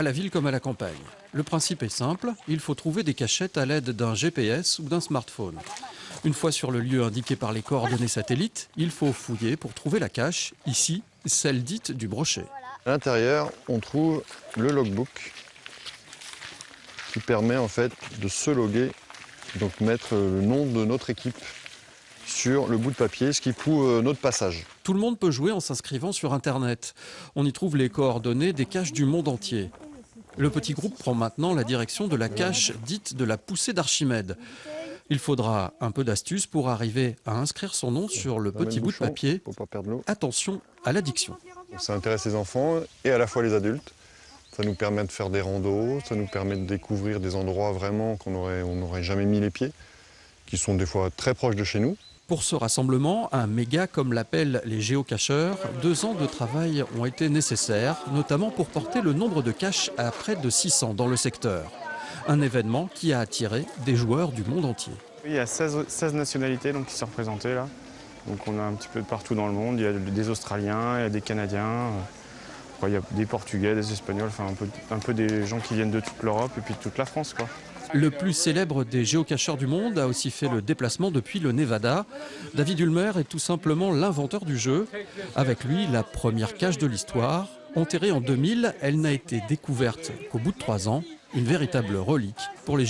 À la ville comme à la campagne. Le principe est simple, il faut trouver des cachettes à l'aide d'un GPS ou d'un smartphone. Une fois sur le lieu indiqué par les coordonnées satellites, il faut fouiller pour trouver la cache, ici, celle dite du brochet. À l'intérieur, on trouve le logbook qui permet en fait de se loguer, donc mettre le nom de notre équipe sur le bout de papier, ce qui prouve notre passage. Tout le monde peut jouer en s'inscrivant sur Internet. On y trouve les coordonnées des caches du monde entier. Le petit groupe prend maintenant la direction de la cache dite de la poussée d'Archimède. Il faudra un peu d'astuce pour arriver à inscrire son nom sur le petit bout de papier. Pour pas perdre l'eau. Attention à l'addiction. Ça intéresse les enfants et à la fois les adultes. Ça nous permet de faire des randos, ça nous permet de découvrir des endroits vraiment qu'on n'aurait jamais mis les pieds, qui sont des fois très proches de chez nous. Pour ce rassemblement, un méga comme l'appellent les géocacheurs, 2 ans de travail ont été nécessaires, notamment pour porter le nombre de caches à près de 600 dans le secteur. Un événement qui a attiré des joueurs du monde entier. Il y a 16 nationalités donc, qui sont représentées là. Donc on a un petit peu de partout dans le monde. Il y a des Australiens, il y a des Canadiens, il y a des Portugais, des Espagnols, enfin un peu des gens qui viennent de toute l'Europe et puis de toute la France, quoi. Le plus célèbre des géocacheurs du monde a aussi fait le déplacement depuis le Nevada. David Ulmer est tout simplement l'inventeur du jeu. Avec lui, la première cache de l'histoire. Enterrée en 2000, elle n'a été découverte qu'au bout de 3 ans. Une véritable relique pour les géocacheurs.